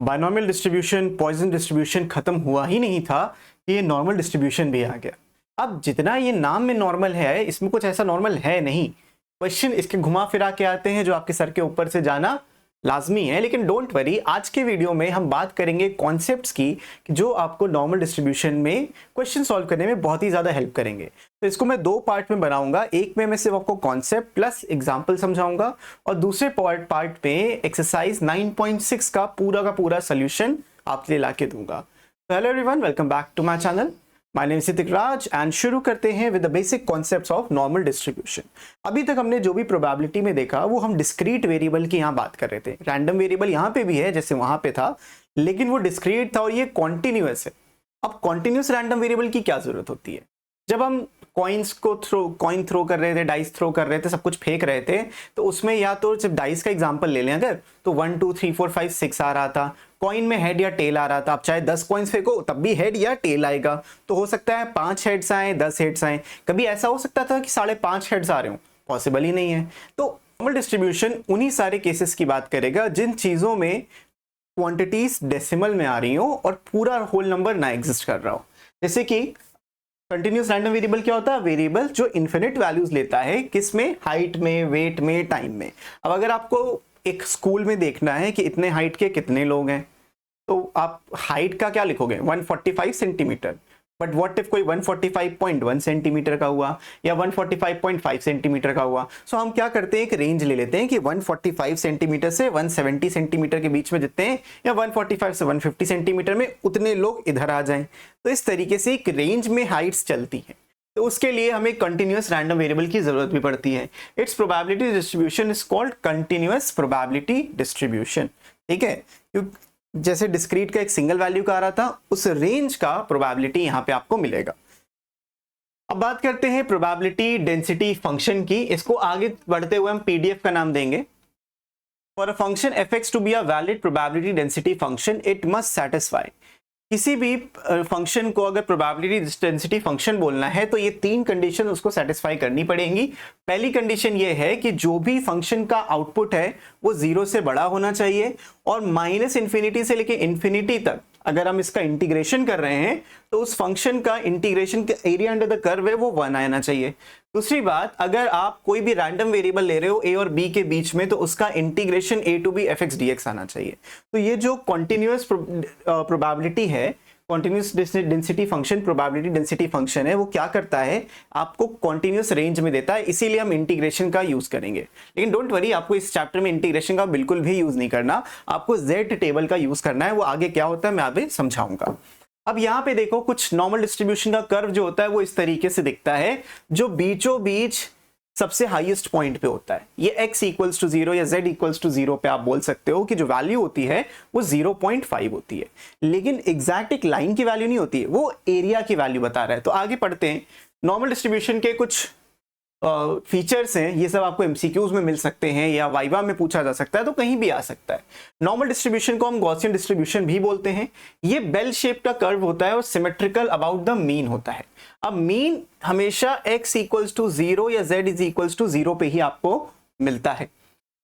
Binomial distribution, Poisson distribution खत्म हुआ ही नहीं था कि ये नॉर्मल डिस्ट्रीब्यूशन भी आ गया। अब जितना ये नाम में नॉर्मल है, इसमें कुछ ऐसा नॉर्मल है नहीं। क्वेश्चन इसके घुमा फिरा के आते हैं जो आपके सर के ऊपर से जाना लाजमी है, लेकिन डोंट वरी, आज के वीडियो में हम बात करेंगे कॉन्सेप्ट्स की कि जो आपको नॉर्मल डिस्ट्रीब्यूशन में क्वेश्चन सॉल्व करने में बहुत ही ज़्यादा हेल्प करेंगे। तो इसको मैं दो पार्ट में बनाऊंगा, एक में मैं सिर्फ आपको कॉन्सेप्ट प्लस एग्जाम्पल समझाऊंगा और दूसरे पार्ट में एक्सरसाइज 9.6 का पूरा सोल्यूशन आपके लिए ला के दूंगा। तो hello everyone, welcome back to my channel. My name is Hrithik Raj and शुरू करते हैं with the basic concepts of normal distribution. अभी तक हमने जो भी प्रोबेबिलिटी में देखा वो हम डिस्क्रीट वेरिएबल की यहाँ बात कर रहे थे। रैंडम वेरिएबल यहाँ पे भी है जैसे वहां पे था, लेकिन वो डिस्क्रीट था और ये कॉन्टिन्यूअस है। अब कॉन्टिन्यूअस रैंडम वेरिएबल की क्या जरूरत होती है? जब हम कॉइन थ्रो कर रहे थे, डाइस थ्रो कर रहे थे, सब कुछ फेंक रहे थे, तो उसमें या तो जब डाइस का एग्जांपल ले लें अगर, तो 1 2 3 4 5 6 आ रहा था, कॉइन में हेड या टेल आ रहा था। आप चाहे 10 कॉइन्स फेंको तब भी हेड या टेल आएगा। तो हो सकता है 5 हेड्स आए, 10 हेड्स आए, कभी ऐसा हो सकता था कि 5.5 हेड्स आ रहे हो, पॉसिबल ही नहीं है। तो नॉर्मल डिस्ट्रीब्यूशन उन्हीं सारे केसेस की बात करेगा जिन चीजों में क्वांटिटीज डेसिमल में आ रही हो और पूरा होल नंबर ना एग्जिस्ट कर रहा हो। जैसे कि कंटिन्यूअस रैंडम वेरिएबल क्या होता है? वेरिएबल जो इन्फिनिट वैल्यूज लेता है, किसमें? हाइट में, वेट में, टाइम में। अब अगर आपको एक स्कूल में देखना है कि इतने हाइट के कितने लोग हैं, तो आप हाइट का क्या लिखोगे? 145 सेंटीमीटर। बट व्हाट इफ कोई 145.1 सेंटीमीटर का हुआ या 145.5 सेंटीमीटर का हुआ? सो हम क्या करते हैं, एक रेंज ले लेते हैं कि 145 सेंटीमीटर से 170 सेंटीमीटर के बीच में जितने हैं, या 145 से 150 सेंटीमीटर में उतने लोग इधर आ जाएं। तो इस तरीके से एक रेंज में हाइट्स चलती हैं। तो उसके लिए हमें कंटिन्यूअस रैंडम वेरिएबल की जरूरत भी पड़ती है। It's probability distribution is called continuous probability distribution. ठीक है, जैसे डिस्क्रीट का एक सिंगल वैल्यू का आ रहा था, उस रेंज का प्रोबेबिलिटी यहां पे आपको मिलेगा। अब बात करते हैं प्रोबेबिलिटी डेंसिटी फंक्शन की। इसको आगे बढ़ते हुए हम पीडीएफ का नाम देंगे। For a function fx to be a valid probability density function, it must satisfy. किसी भी फंक्शन को अगर प्रोबेबिलिटी डेंसिटी फंक्शन बोलना है तो ये तीन कंडीशन उसको सेटिस्फाई करनी पड़ेगी। पहली कंडीशन ये है कि जो भी फंक्शन का आउटपुट है वो 0 से बड़ा होना चाहिए, और -∞ से लेके इन्फिनिटी तक अगर हम इसका इंटीग्रेशन कर रहे हैं तो उस फंक्शन का इंटीग्रेशन का एरिया अंडर द कर्व है वो 1 आना चाहिए। दूसरी बात, अगर आप कोई भी रैंडम वेरिएबल ले रहे हो a और b के बीच में, तो उसका integration a to b fx dx आना चाहिए। तो ये जो कॉन्टिन्यूअस प्रोबेबिलिटी है, continuous density function, probability density function है, वो क्या करता है, आपको कॉन्टिन्यूअस रेंज में देता है। इसीलिए हम इंटीग्रेशन का यूज करेंगे। लेकिन डोंट वरी, आपको इस चैप्टर में इंटीग्रेशन का बिल्कुल भी यूज नहीं करना, आपको z टेबल का यूज करना है। वो आगे क्या होता है मैं आगे समझाऊंगा। अब यहाँ पे देखो, कुछ नॉर्मल डिस्ट्रीब्यूशन का कर्व जो होता है वो इस तरीके से दिखता है, जो बीचों बीच सबसे हाईएस्ट पॉइंट पे होता है। ये x इक्वल्स टू 0 या z इक्वल्स टू 0 पे आप बोल सकते हो कि जो वैल्यू होती है वो 0.5 होती है, लेकिन एग्जैक्ट एक लाइन की वैल्यू नहीं होती है, वो एरिया की वैल्यू बता रहा है। तो आगे पढ़ते हैं। नॉर्मल डिस्ट्रीब्यूशन के कुछ फीचर्स हैं, ये सब आपको एमसीक्यूज में मिल सकते हैं या वाइवा में पूछा जा सकता है, तो कहीं भी आ सकता है। नॉर्मल डिस्ट्रीब्यूशन को हम गॉसियन डिस्ट्रीब्यूशन भी बोलते हैं। ये बेल शेप का कर्व होता है और सिमेट्रिकल अबाउट द मीन होता है। अब मीन हमेशा x इक्वल्स टू 0 या z इज इक्वल्स टू 0 पे ही आपको मिलता है।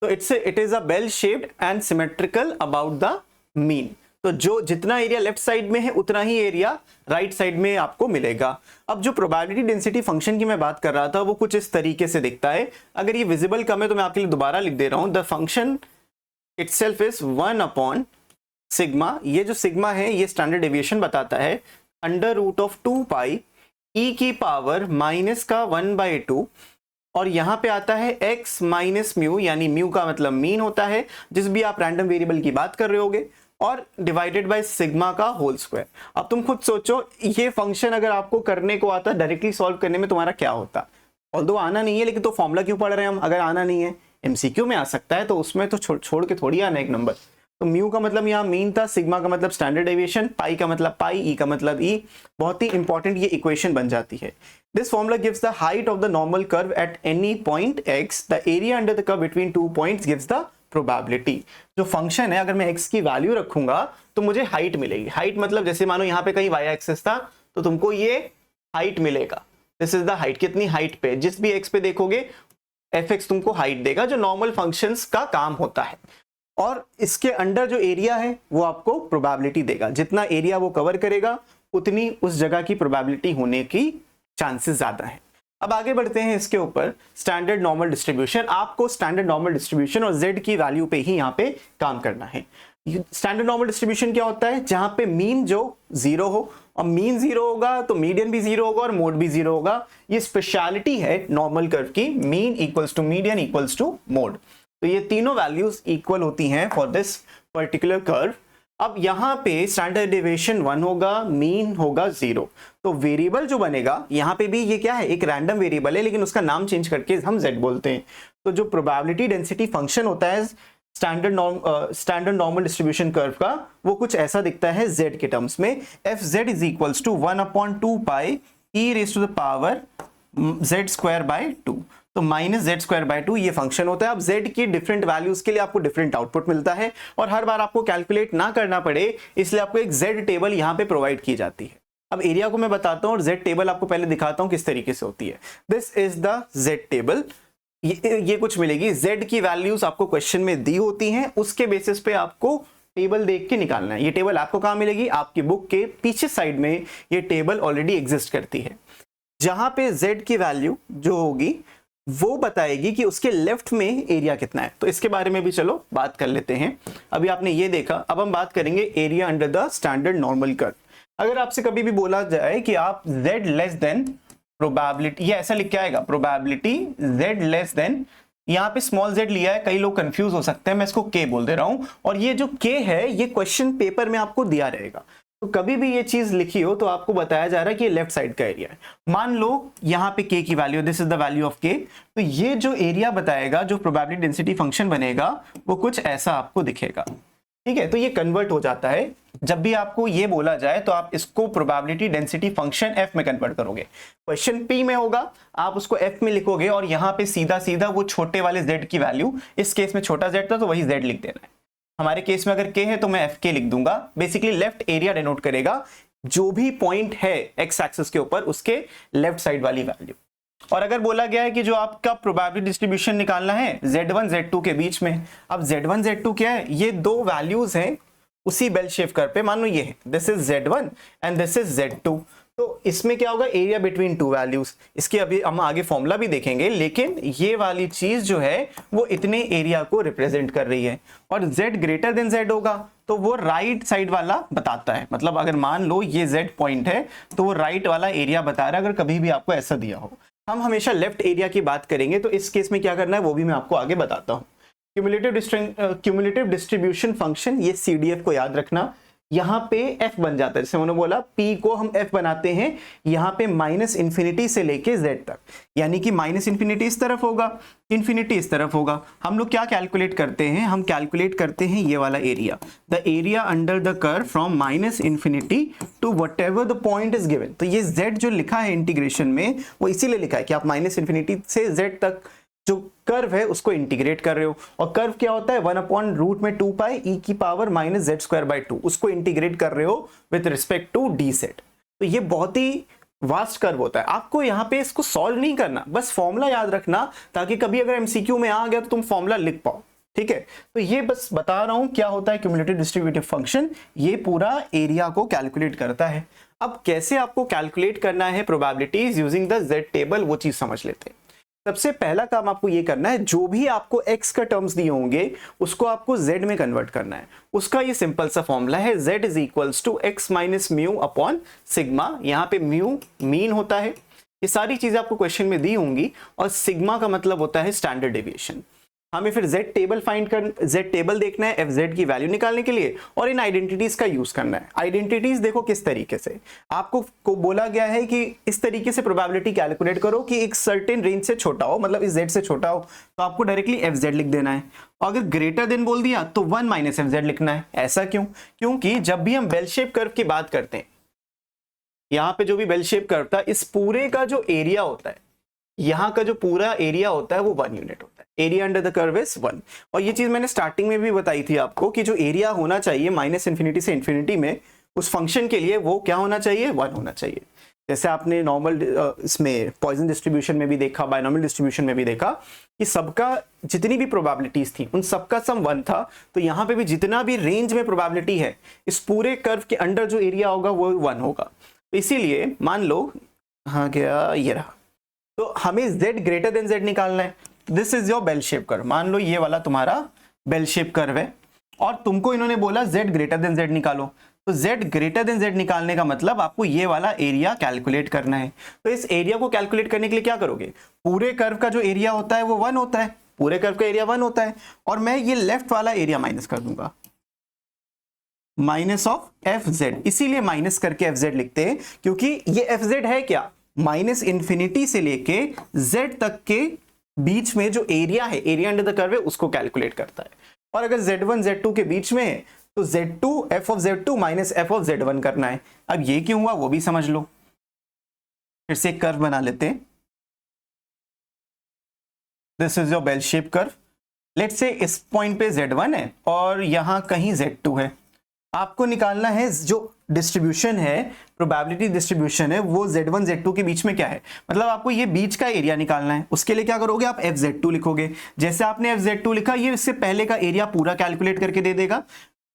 तो it is a bell shaped and symmetrical about the mean. तो जो जितना एरिया लेफ्ट साइड में है उतना ही एरिया राइट साइड में आपको मिलेगा। अब जो प्रोबेबिलिटी डेंसिटी फंक्शन की मैं बात कर रहा था वो कुछ इस तरीके से दिखता है। अगर ये विजिबल कम है तो मैं आपके लिए दोबारा लिख दे रहा हूं। The function itself is 1 upon sigma. ये जो सिग्मा है ये स्टैंडर्ड डेविएशन बताता है, √2 पाई e की पावर माइनस का 1/2, और यहां पे आता है x माइनस म्यू, यानी म्यू का मतलब मीन होता है जिस भी आप रैंडम वेरिएबल की बात कर रहे होगे, और डिवाइडेड बाय सिग्मा का होल स्क्वायर। अब तुम खुद सोचो, ये फंक्शन अगर आपको करने को आता, डायरेक्टली सॉल्व करने में तुम्हारा क्या होता? ऑल्दो आना नहीं है, लेकिन तो फॉर्मूला क्यों पढ़ रहे हैं हम? अगर आना नहीं है, एमसीक्यू में आ सकता है, तो उसमें तो छोड़ के थोड़ी आना एक नंबर। तो म्यू का मतलब यहाँ मीन था, सिग्मा का मतलब स्टैंडर्ड डेविएशन, पाई का मतलब पाई, ई का मतलब ई। बहुत ही इंपॉर्टेंट ये इक्वेशन बन जाती है। This formula gives the height of the normal curve at any point x, the area under the curve between 2 points gives the probability. जो फंक्शन है, अगर मैं x की वैल्यू रखूंगा तो मुझे हाइट मिलेगी। हाइट मतलब जैसे मानो यहाँ पे कहीं y एक्सिस था तो तुमको ये हाइट मिलेगा। This is the height. कितनी हाइट पे? जिस भी x पे देखोगे fx तुमको हाइट देगा, जो नॉर्मल फंक्शंस का काम होता है। और इसके अंडर जो एरिया है वो आपको प्रोबेबिलिटी देगा, जितना एरिया वो कवर करेगा उतनी उस जगह की प्रोबेबिलिटी होने की चांसेस ज्यादा है। अब आगे बढ़ते हैं इसके ऊपर, स्टैंडर्ड नॉर्मल डिस्ट्रीब्यूशन। आपको स्टैंडर्ड नॉर्मल डिस्ट्रीब्यूशन और z की वैल्यू पे ही यहाँ पे काम करना है। स्टैंडर्ड नॉर्मल डिस्ट्रीब्यूशन क्या होता है, जहां पे मीन जो 0 हो, और मीन 0 होगा तो मीडियन भी 0 होगा और मोड भी 0 होगा। ये स्पेशलिटी है नॉर्मल कर्व की, mean equals to median equals to mode. तो ये तीनों वैल्यूज इक्वल होती हैं फॉर दिस पर्टिकुलर कर्व। अब यहाँ पे स्टैंडर्ड डेविएशन 1 होगा, मीन होगा 0। तो वेरिएबल जो बनेगा यहाँ पे भी ये क्या है, एक रैंडम वेरिएबल है, लेकिन उसका नाम चेंज करके हम z बोलते हैं। तो जो प्रोबेबिलिटी डेंसिटी फंक्शन होता है स्टैंडर्ड नॉर्मल डिस्ट्रीब्यूशन कर्व का, वो कुछ ऐसा दिखता है z के टर्म्स में। fz is equals to 1/2 pi e raise to the power z square by 2। तो माइनस जेड स्क्वायर बाय 2 ये फंक्शन होता है। अब z की डिफरेंट वैल्यूज के लिए आपको डिफरेंट आउटपुट मिलता है, और हर बार आपको कैलकुलेट ना करना पड़े इसलिए आपको एक z टेबल यहाँ पे प्रोवाइड की जाती है। अब एरिया को मैं बताता हूँ और z टेबल आपको पहले दिखाता हूँ किस तरीके से होती है। This is the z table. ये कुछ मिलेगी, z की वैल्यूज आपको क्वेश्चन में दी होती हैं, उसके बेसिस पे आपको टेबल देख के निकालना है। ये टेबल आपको कहाँ मिलेगी, आपकी बुक के पीछे साइड में ये टेबल ऑलरेडी एग्जिस्ट करती है, जहां पे z की वैल्यू जो होगी वो बताएगी कि उसके लेफ्ट में एरिया कितना है। तो इसके बारे में भी चलो बात कर लेते हैं। अभी आपने ये देखा, अब हम बात करेंगे area under the standard normal curve. अगर आपसे कभी भी बोला जाए कि आप z लेस देन प्रोबेबिलिटी, ये ऐसा लिख के आएगा प्रोबेबिलिटी z लेस देन, यहाँ पे स्मॉल z लिया है, कई लोग कंफ्यूज हो सकते हैं, मैं इसको k बोल दे रहा हूं। और ये जो k है ये क्वेश्चन पेपर में आपको दिया रहेगा, तो कभी भी ये चीज लिखी हो तो आपको बताया जा रहा है कि ये लेफ्ट साइड का एरिया है। मान लो यहाँ पे k की value, this is the value of k, तो ये जो एरिया बताएगा, जो प्रोबेबिलिटी डेंसिटी फंक्शन बनेगा वो कुछ ऐसा आपको दिखेगा। ठीक है, तो ये कन्वर्ट हो जाता है। जब भी आपको ये बोला जाए तो आप इसको प्रोबेबिलिटी डेंसिटी फंक्शन f में कन्वर्ट करोगे। क्वेश्चन p में होगा, आप उसको f में लिखोगे और यहाँ पे सीधा सीधा वो छोटे वाले z की वैल्यू, इस केस में छोटा z था तो वही z लिख देना है। हमारे केस में अगर k है तो मैं fk लिख दूंगा। बेसिकली लेफ्ट एरिया डिनोट करेगा जो भी पॉइंट है x एक्सिस के ऊपर उसके लेफ्ट साइड वाली वैल्यू। और अगर बोला गया है कि जो आपका प्रोबेबिलिटी डिस्ट्रीब्यूशन निकालना है z1 z2 के बीच में, अब z1 z2 क्या है, ये दो वैल्यूज हैं उसी बेल शेप कर्व पे। मान लो ये है, this is z1 and this is z2, तो इसमें क्या होगा, एरिया बिटवीन टू वैल्यूज। इसके अभी हम आगे फॉर्मूला भी देखेंगे, लेकिन ये वाली चीज जो है वो इतने एरिया को रिप्रेजेंट कर रही है। और z ग्रेटर देन z होगा तो वो राइट साइड वाला बताता है। मतलब अगर मान लो ये z पॉइंट है तो वो राइट वाला एरिया बता रहा है, अगर कभी भी आपको ऐसा दिया हो। हम हमेशा लेफ्ट एरिया की बात करेंगे, तो इस केस में क्या करना है वो भी मैं आपको आगे बताता हूँ। क्यूमुलेटिव डिस्ट्रीब्यूशन फंक्शन, ये CDF को याद रखना, यहाँ पे f बन जाता है। जैसे मैंने बोला p को हम f बनाते हैं यहाँ पे -∞ से लेके z तक, यानी कि -∞ इस तरफ होगा, इंफिनिटी इस तरफ होगा। हम लोग क्या कैलकुलेट करते हैं, हम कैलकुलेट करते हैं ये वाला area, the area under the curve from -∞ to whatever the point is given. तो ये z जो लिखा है इंटीग्रेशन में वो इसीलिए लिखा है कि आप -∞ से z तक जो कर्व है उसको इंटीग्रेट कर रहे हो। और कर्व क्या होता है, 1/रूट में 2 पाई e की पावर -z²/2, उसको इंटीग्रेट कर रहे हो विद रिस्पेक्ट टू dz। तो ये बहुत ही वास्ट कर्व होता है। आपको यहाँ पे इसको सॉल्व नहीं करना, बस फॉर्मूला याद रखना, ताकि कभी अगर MCQ में आ गया तो तुम फॉर्मूला लिख पाओ। ठीक है, तो ये बस बता रहा हूं क्या होता है क्यूमुलेटिव डिस्ट्रीब्यूटिव फंक्शन, ये पूरा एरिया को कैलकुलेट करता है। अब कैसे आपको कैलकुलेट करना है probabilities using the z table, वो चीज समझ लेते हैं। सबसे पहला काम आपको ये करना है, जो भी आपको x का टर्म्स दिए होंगे उसको आपको z में कन्वर्ट करना है। उसका ये सिंपल सा फॉर्मूला है, z is equals to x minus mu upon sigma. यहाँ पे म्यू मीन होता है, ये सारी चीजें आपको क्वेश्चन में दी होंगी, और सिग्मा का मतलब होता है स्टैंडर्ड डेविएशन। हमें फिर z टेबल देखना है fz की वैल्यू निकालने के लिए, और इन आइडेंटिटीज का यूज करना है। आइडेंटिटीज देखो किस तरीके से आपको बोला गया है कि इस तरीके से प्रोबेबिलिटी कैलकुलेट करो कि एक सर्टेन रेंज से छोटा हो, मतलब इस z से छोटा हो तो आपको डायरेक्टली fz लिख देना है। अगर ग्रेटर देन बोल दिया तो 1 माइनस fz लिखना है। ऐसा क्यों? क्योंकि जब भी हम बेल शेप कर्व की बात करते हैं, यहाँ पे जो भी बेल शेप कर्व था, इस पूरे का जो एरिया होता है, यहाँ का जो पूरा एरिया होता है वो 1 यूनिट होता है। Area under the curve is 1। और ये चीज मैंने स्टार्टिंग में भी बताई थी आपको कि जो एरिया होना चाहिए -∞ से इंफिनिटी में, उस फंक्शन के लिए वो क्या होना चाहिए, 1 होना चाहिए। जैसे आपने नॉर्मल इसमें पॉइजन डिस्ट्रीब्यूशन में भी देखा, बायनॉमियल डिस्ट्रीब्यूशन में भी देखा कि सबका जितनी भी प्रोबेबिलिटीज थी उन सबका सम 1 था। तो यहाँ पे भी जितना भी रेंज में प्रोबेबिलिटी है इस पूरे कर्व के अंडर जो एरिया होगा वो 1 होगा। तो इसीलिए मान लो हाँ गया ये रहा, तो हमें z ग्रेटर देन z निकालना है। This is your bell shape curve. मान लो ये वाला तुम्हारा बेल शेप कर्व है और तुमको इन्होंने बोला z ग्रेटर देन z निकालो। तो z ग्रेटर देन z निकालने का मतलब आपको ये वाला एरिया कैलकुलेट करना है। तो इस एरिया को कैलकुलेट करने के लिए क्या करोगे, पूरे कर्व का जो एरिया होता है वो 1 होता है, पूरे कर्व का एरिया 1 होता है और मैं ये लेफ्ट वाला एरिया माइनस कर दूंगा, माइनस ऑफ fz। इसीलिए माइनस करके fz लिखते हैं क्योंकि ये fz है क्या, माइनस इंफिनिटी से लेके z तक के बीच में जो एरिया है, एरिया अंडर द कर्व है, उसको कैलकुलेट करता है। और अगर z1 z2 के बीच में है तो z2 f of z2 minus f of z1 करना है। अब ये क्यों हुआ वो भी समझ लो। फिर से एक कर्व बना लेते हैं। This is your bell shape curve. Let's say इस पॉइंट पे z1 है और यहां कहीं z2 है। आपको निकालना है जो डिस्ट्रीब्यूशन है, प्रोबेबिलिटी डिस्ट्रीब्यूशन है, वो z1 z2 के बीच में क्या है, मतलब आपको ये बीच का एरिया निकालना है। उसके लिए क्या करोगे, आप fz2 लिखोगे। जैसे आपने fz2 लिखा, ये इससे पहले का एरिया पूरा कैलकुलेट करके दे देगा,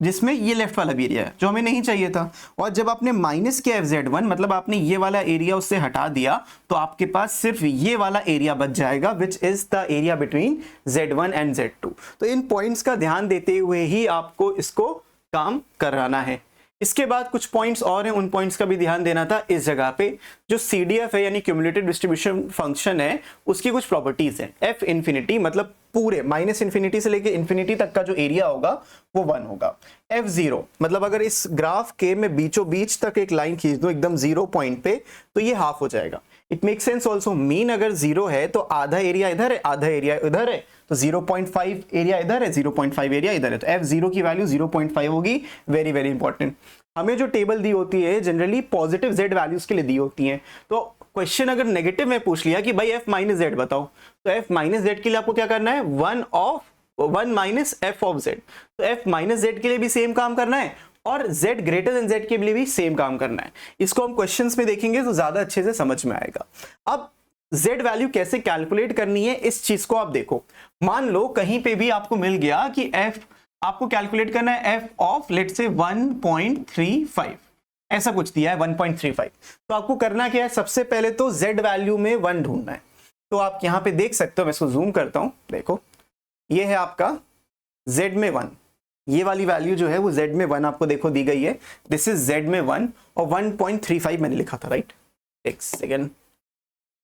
जिसमें ये लेफ्ट वाला भी एरिया है जो हमें नहीं चाहिए था। और जब आपने माइनस किया fz1, मतलब आपने ये वाला एरिया उससे हटा दिया, तो आपके पास सिर्फ ये वाला एरिया बच जाएगा, which is the area between z1 and z2। तो इन पॉइंट्स का ध्यान देते हुए ही आपको इसको काम कराना है। इसके बाद कुछ पॉइंट्स और हैं, उन पॉइंट्स का भी ध्यान देना था। इस जगह पे जो CDF है यानी क्यूमुलेटिव डिस्ट्रीब्यूशन फंक्शन है, उसकी कुछ प्रॉपर्टीज हैं। f इन्फिनिटी मतलब पूरे माइनस इन्फिनिटी से लेके इन्फिनिटी तक का जो एरिया होगा वो 1 होगा। f0 मतलब अगर इस ग्राफ के मैं बीचों बीच तक एक लाइन खींच दूं एकदम 0 पॉइंट पे, तो ये हाफ हो जाएगा। It make sense also. Mean अगर 0 है तो आधा एरिया इधर है, आधा एरिया इधर है, तो 0.5 एरिया इधर है, 0.5 एरिया इधर है, तो f0 की वैल्यू 0.5 होगी। Very very important. हमें जो टेबल दी होती है जनरली पॉजिटिव z वैल्यूज के लिए दी होती हैं। तो क्वेश्चन अगर नेगेटिव में पूछ लिया कि भाई f माइनस z बताओ, तो f माइनस z के लिए आपको क्या करना है, 1 माइनस f ऑफ z। तो f माइनस z के लिए भी सेम काम करना है और z ग्रेटर देन z के लिए भी सेम काम करना है। इसको हम क्वेश्चंस में देखेंगे तो ज्यादा अच्छे से समझ में आएगा। अब z वैल्यू कैसे कैलकुलेट करनी है, इस चीज को आप देखो। मान लो कहीं पे भी आपको मिल गया कि f आपको कैलकुलेट करना है f ऑफ लेट्स से 1.35, ऐसा कुछ दिया है 1.35। तो आपको करना क्या है, सबसे पहले तो z वैल्यू में 1 ढूंढना है। तो आप यहां पे देख सकते हो, मैं इसको जूम करता हूं, देखो ये है आपका z में 1, ये वाली वैल्यू जो है वो z में 1 आपको देखो दी गई है। दिस इज z में 1 और 1.35 मैंने लिखा था, राइट। एक सेकेंड,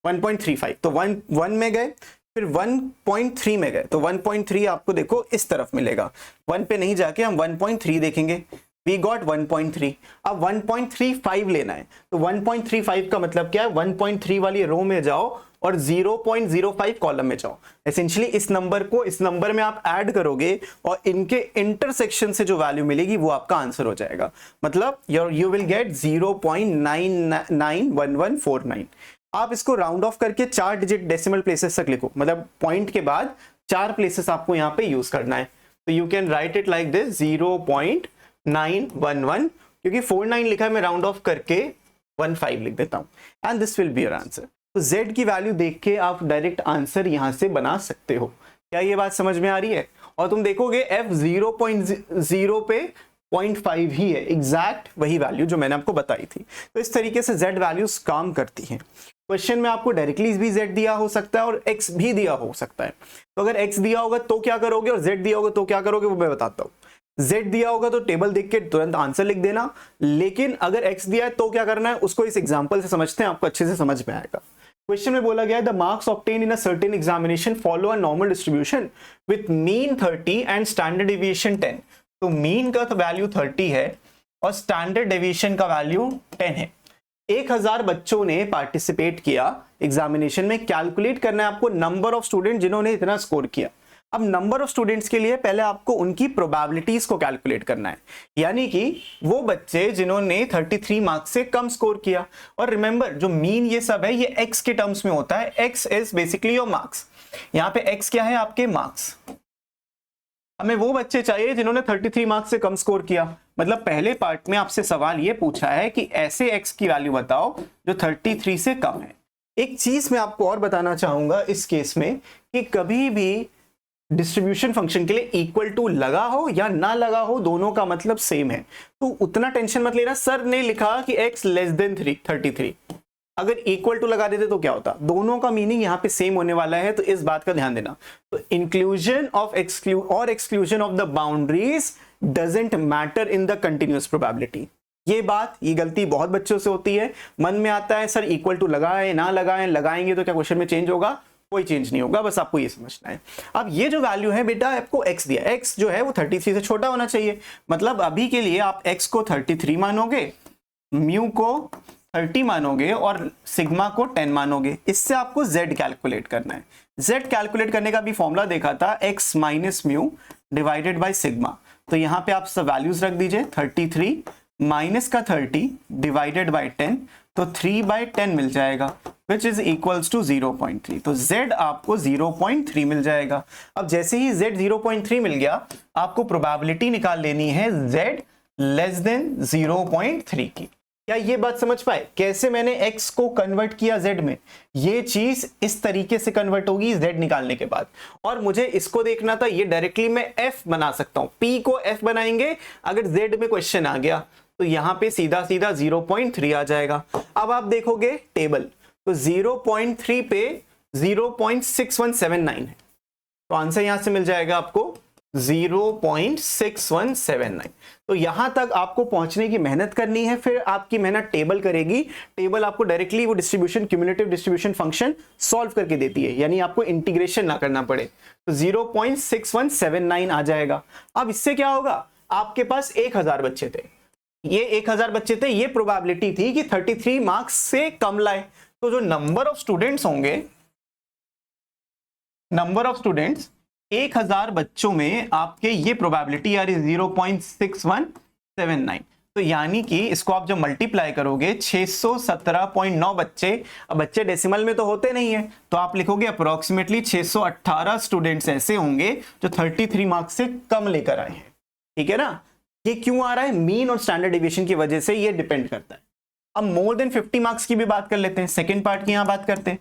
1.35 तो 1 में गए, फिर 1.3 में गए, तो 1.3 आपको देखो इस तरफ मिलेगा। 1 पे नहीं जाके हम 1.3 देखेंगे, वी गॉट 1.3। अब 1.35 लेना है, तो 1.35 का मतलब क्या है, 1.3 वाली रो में जाओ और 0.05 कॉलम में जाओ। एसेंशियली इस नंबर को इस नंबर में आप ऐड करोगे और इनके इंटरसेक्शन से जो वैल्यू मिलेगी वो आपका आंसर हो जाएगा। मतलब यू विल गेट 0.991149। आप इसको राउंड ऑफ करके 4 डिजिट डेसिमल प्लेसेस तक लिखो, मतलब पॉइंट के बाद 4 प्लेसेस आपको यहाँ पे यूज करना है। तो you can write it like this 0.911, क्योंकि 49 लिखा है, मैं राउंड ऑफ करके 15 लिख देता हूँ and this will be your answer. तो z की वैल्यू देख के आप डायरेक्ट आंसर यहां से बना सकते हो। क्या ये बात समझ में आ रही है? और तुम देखोगे f 0.0 पे 0.5 ही है, एग्जैक्ट वही वैल्यू जो मैंने आपको बताई थी। तो इस तरीके से z वैल्यूज काम करती हैं। क्वेश्चन में आपको डायरेक्टली भी z दिया हो सकता है और x भी दिया हो सकता है। तो अगर x दिया होगा तो क्या करोगे और z दिया होगा तो क्या करोगे, वो मैं बताता हूँ। z दिया होगा तो टेबल देख के तुरंत आंसर लिख देना, लेकिन अगर x दिया है तो क्या करना है, उसको इस एग्जांपल से समझते हैं, आपको अच्छे से समझ में आएगा। क्वेश्चन में बोला गया है the marks obtain in a certain examination follow a normal distribution with mean 30 and standard deviation 10। तो मीन का तो वैल्यू 30 है और स्टैंडर्ड डेविएशन का वैल्यू 10 है। 1000 बच्चों ने पार्टिसिपेट किया एग्जामिनेशन में। कैलकुलेट करना है आपको नंबर ऑफ स्टूडेंट जिन्होंने इतना स्कोर किया। अब नंबर ऑफ स्टूडेंट्स के लिए पहले आपको उनकी प्रोबेबिलिटीज को कैलकुलेट करना है, यानी कि वो बच्चे जिन्होंने 33 मार्क्स से कम स्कोर किया। और रिमेंबर जो मीन ये सब है ये x के टर्म्स में होता है। x is basically your marks. यहाँ पे x क्या है, आपके मार्क्स। हमें वो बच्चे चाहिए जिन्होंने 33 मार्क्स से कम स्कोर किया। मतलब पहले पार्ट में आपसे सवाल ये पूछा है कि ऐसे x की वैल्यू बताओ जो 33 से कम है। एक चीज मैं आपको और बताना चाहूंगा इस केस में कि कभी भी डिस्ट्रीब्यूशन फंक्शन के लिए इक्वल टू लगा हो या ना लगा हो, दोनों का मतलब सेम है, तो उतना टेंशन मत लेना। सर ने लिखा कि x लेस देन 33, अगर इक्वल टू लगा देते तो क्या होता, दोनों का मीनिंग यहाँ पे सेम होने वाला है, तो इस बात का ध्यान देना। तो inclusion of exclusion of the boundaries doesn't matter in the continuous probability. ये गलती बहुत बच्चों से होती है। मन में आता है सर इक्वल टू लगाएं ना लगाएं, लगाएंगे तो क्या क्वेश्चन में चेंज होगा? कोई चेंज नहीं होगा, बस आपको ये समझना है। अब ये जो वैल्यू है बेटा, आपको x दिया, x जो है वो 33 से छोटा होना चाहिए। मतलब अभी के लिए आप x को 33 मानोगे, म्यू को 30 मानोगे और सिग्मा को 10 मानोगे। इससे आपको z कैलकुलेट करना है। z कैलकुलेट करने का भी फॉर्मूला देखा था, x minus mu divided by sigma. तो यहाँ पे आप सब वैल्यूज रख दीजिए, 33 माइनस का 30 डिवाइडेड बाय 10, तो 3/10 मिल जाएगा, विच इज इक्वल्स टू 0.3। तो z आपको 0.3 मिल जाएगा। अब जैसे ही z 0.3 मिल गया, आपको प्रोबेबिलिटी निकाल लेनी है z लेस देन 0.3 की। क्या ये बात समझ पाए कैसे मैंने x को कन्वर्ट किया z में? ये चीज इस तरीके से कन्वर्ट होगी z निकालने के बाद। और मुझे इसको देखना था, ये डायरेक्टली मैं f बना सकता हूं, p को f बनाएंगे अगर z में क्वेश्चन आ गया, तो यहां पे सीधा सीधा 0.3 आ जाएगा। अब आप देखोगे टेबल, तो 0.3 पे 0.6179 है, तो आंसर यहां से मिल जाएगा आपको 0.6179। तो यहां तक आपको पहुंचने की मेहनत करनी है, फिर आपकी मेहनत टेबल करेगी। टेबल आपको डायरेक्टली वो distribution, cumulative distribution function solve करके देती है, यानी आपको इंटीग्रेशन ना करना पड़े। तो 0.6179 आ जाएगा। अब इससे क्या होगा, आपके पास 1000 बच्चे थे, ये 1000 बच्चे थे, ये प्रोबेबिलिटी थी कि 33 मार्क्स से कम लाए। तो जो नंबर ऑफ स्टूडेंट्स होंगे, नंबर ऑफ स्टूडेंट्स 1000 बच्चों में आपके ये प्रोबेबिलिटी आ रही 0.6179। तो यानी कि इसको आप जब मल्टीप्लाई करोगे 617.9 बच्चे, अब बच्चे डेसिमल में तो होते नहीं है, तो आप लिखोगे अप्रोक्सीमेटली 618 स्टूडेंट्स ऐसे होंगे जो 33 मार्क्स से कम लेकर आए हैं। ठीक है ना? ये क्यों आ रहा है? मीन और स्टैंडर्ड डेविएशन की वजह से ये डिपेंड करता है। अब मोर देन 50 मार्क्स की भी बात कर लेते हैं, सेकंड पार्ट की यहां बात करते हैं।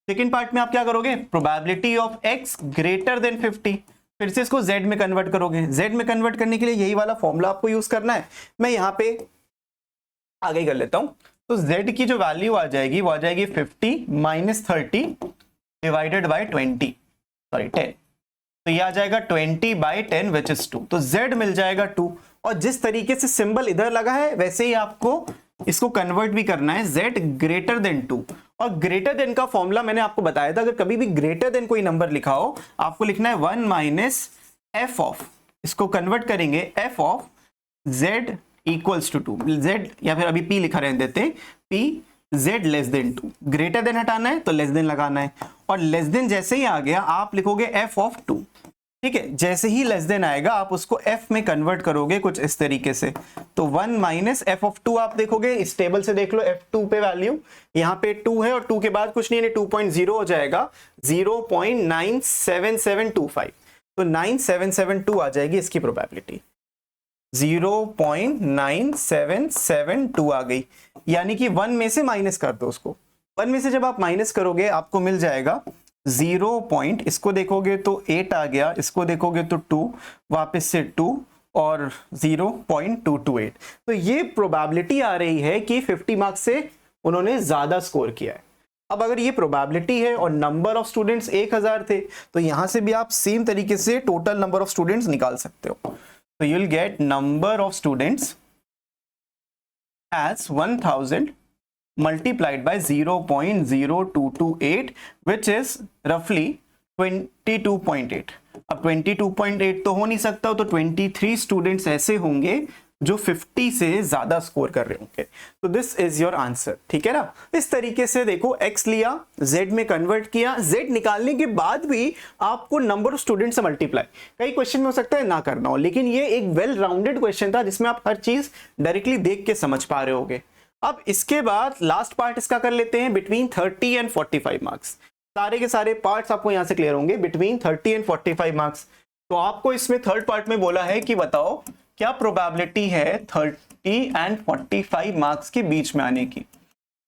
सेकंड पार्ट में आप क्या करोगे, probability of x greater than 50, फिर से इसको z में कन्वर्ट करोगे। z में कन्वर्ट करने के लिए यही वाला फॉर्मूला आपको यूज करना है। मैं यहां पे आगे कर लेता हूं। तो z की जो वैल्यू आ जाएगी वो आ जाएगी 50 माइनस 30 डिवाइडेड बाय 10। तो ये आ जाएगा 20/10 विच इज 2। तो z मिल जाएगा 2, और जिस तरीके से सिंबल इधर लगा है वैसे ही आपको इसको कन्वर्ट भी करना है, z ग्रेटर देन 2। और ग्रेटर देन का फॉर्मूला मैंने आपको बताया था, अगर कभी भी ग्रेटर देन कोई नंबर लिखा हो, आपको लिखना है 1 माइनस f ऑफ, इसको कन्वर्ट करेंगे f of z equals to 2, z या फिर अभी p लिखा रहने देते, p z less than 2। Greater than हटाना है तो लेस देन लगाना है, और लेस देन जैसे ही आ गया आप लिखोगे f ऑफ 2। ठीक है, जैसे ही लेस देन आएगा आप उसको f में कन्वर्ट करोगे कुछ इस तरीके से। तो 1 माइनस f ऑफ 2 आप देखोगे, इस टेबल से देख लो f2 पे वैल्यू, यहाँ पे 2 है और 2 के बाद कुछ नहीं है, 2.0 हो जाएगा 0.97725। तो 9772 आ जाएगी इसकी प्रोबेबिलिटी, 0.9772 आ गई। यानी कि 1 में से माइनस कर दो उसको, 1 में से जब आप माइनस करोगे आपको मिल जाएगा 0. इसको देखोगे तो 8 आ गया, इसको देखोगे तो 2, वापस से 2 और 0.228। तो ये प्रोबेबिलिटी आ रही है कि 50 मार्क्स से उन्होंने ज्यादा स्कोर किया है। अब अगर ये प्रोबेबिलिटी है और नंबर ऑफ स्टूडेंट्स 1000 थे, तो यहां से भी आप सेम तरीके से टोटल नंबर ऑफ स्टूडेंट्स निकाल सकते हो। तो you will get number of students as 1000 multiplied by 0.0228 which is roughly 22.8। अब 22.8 तो हो नहीं सकता, तो 23 स्टूडेंट्स ऐसे होंगे जो 50 से ज्यादा स्कोर कर रहे होंगे। तो दिस इज योर आंसर। ठीक है ना? इस तरीके से देखो, x लिया, z में कन्वर्ट किया, z निकालने के बाद भी आपको नंबर ऑफ स्टूडेंट से मल्टीप्लाई, कई क्वेश्चन में हो सकता है ना करना हो, लेकिन ये एक वेल राउंडेड क्वेश्चन था जिसमें आप हर चीज डायरेक्टली देख के समझ पा रहे होगे। अब इसके बाद लास्ट पार्ट इसका कर लेते हैं, बिटवीन 30 एंड 45 मार्क्स। सारे के सारे पार्ट्स आपको यहां से क्लियर होंगे, बिटवीन 30 एंड 45 मार्क्स। तो आपको इसमें थर्ड पार्ट में बोला है कि बताओ क्या प्रोबेबिलिटी है 30 एंड 45 मार्क्स के बीच में आने की।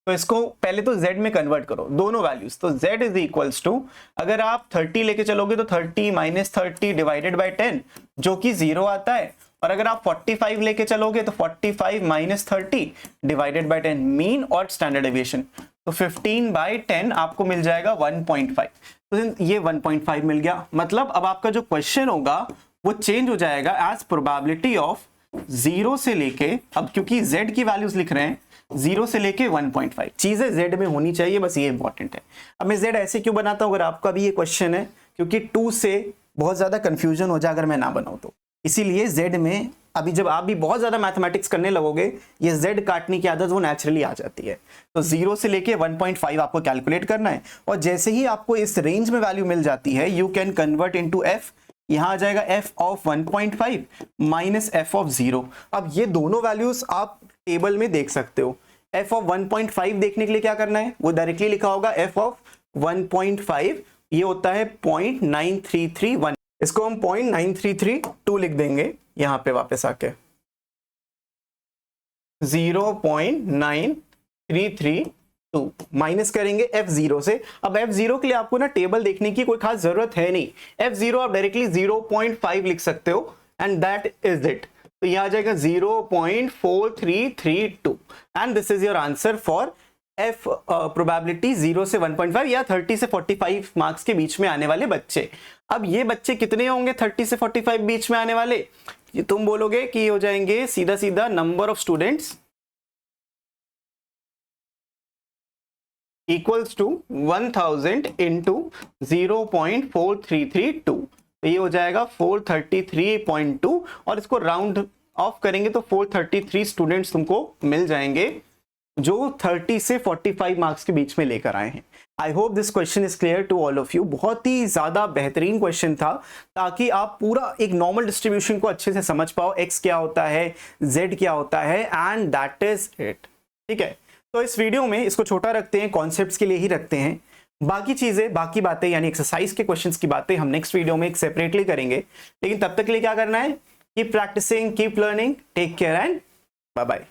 तो इसको पहले तो z में कन्वर्ट करो दोनों वैल्यूज। तो z इज इक्वल्स टू, अगर आप 30 लेके चलोगे तो 30 माइनस 30 डिवाइडेड बाय 10 जो कि 0 आता है, और अगर आप 45 लेके चलोगे तो 45 माइनस 30 डिवाइडेड बाय 10 मीन और स्टैंडर्ड डेविएशन। तो 15 बाय 10 आपको मिल जाएगा 1.5। तो ये 1.5 मिल गया। मतलब अब आपका जो क्वेश्चन होगा वो चेंज हो जाएगा एज प्रोबेबिलिटी ऑफ 0 से लेके, अब क्योंकि z की वैल्यूज लिख रहे हैं 0 से लेके 1.5, चीजें z में होनी चाहिए, बस ये इंपॉर्टेंट है। अब मैं z ऐसे क्यों बनाता हूं, अगर आपका भी ये क्वेश्चन है, क्योंकि 2 से बहुत ज्यादा कंफ्यूजन हो जाए अगर मैं ना बनाऊं तो, इसीलिए z में अभी जब आप भी बहुत ज्यादा मैथमेटिक्स करने लगोगे ये z काटने की आदत वो नेचुरली आ जाती है। तो 0 से लेके 1.5 आपको कैलकुलेट करना है, और जैसे ही आपको इस रेंज में वैल्यू मिल जाती है you can convert into f। यहां आ जाएगा f of 1.5 minus f of 0। अब ये दोनों वैल्यूज आप टेबल में देख सकते हो। f ऑफ 1.5 देखने के लिए क्या करना है, वो डायरेक्टली लिखा होगा f ऑफ 1.5 ये होता है 0.9331, इसको हम 0.9332 लिख देंगे यहां पे वापस आके 0.9332 माइनस करेंगे f0 से। अब f0 के लिए आपको ना टेबल देखने की कोई खास जरूरत है नहीं, f0 आप डायरेक्टली 0.5 लिख सकते हो एंड दैट इज इट। तो यह आ जाएगा 0.4332 and this is your answer for f probability 0 से 1.5 या 30 से 45 मार्क्स के बीच में आने वाले बच्चे। अब ये बच्चे कितने होंगे 30 से 45 बीच में आने वाले, ये तुम बोलोगे कि ये हो जाएंगे सीधा सीधा number of students equals to 1000 into 0.4332, तो ये हो जाएगा 433.2 और इसको राउंड ऑफ करेंगे तो 433 स्टूडेंट्स तुमको मिल जाएंगे जो 30 से 45 मार्क्स के बीच में लेकर आए हैं। I hope this question is clear to all of you. बहुत ही ज्यादा बेहतरीन क्वेश्चन था ताकि आप पूरा एक नॉर्मल डिस्ट्रीब्यूशन को अच्छे से समझ पाओ, x क्या होता है, z क्या होता है, एंड दैट इज इट। ठीक है, तो इस वीडियो में इसको छोटा रखते हैं, कॉन्सेप्ट्स के लिए ही रखते हैं। बाकी चीजें, बाकी बातें यानी एक्सरसाइज के क्वेश्चंस की बातें हम नेक्स्ट वीडियो में एक सेपरेटली करेंगे। लेकिन तब तक के लिए क्या करना है, keep practicing, keep learning, take care and bye bye.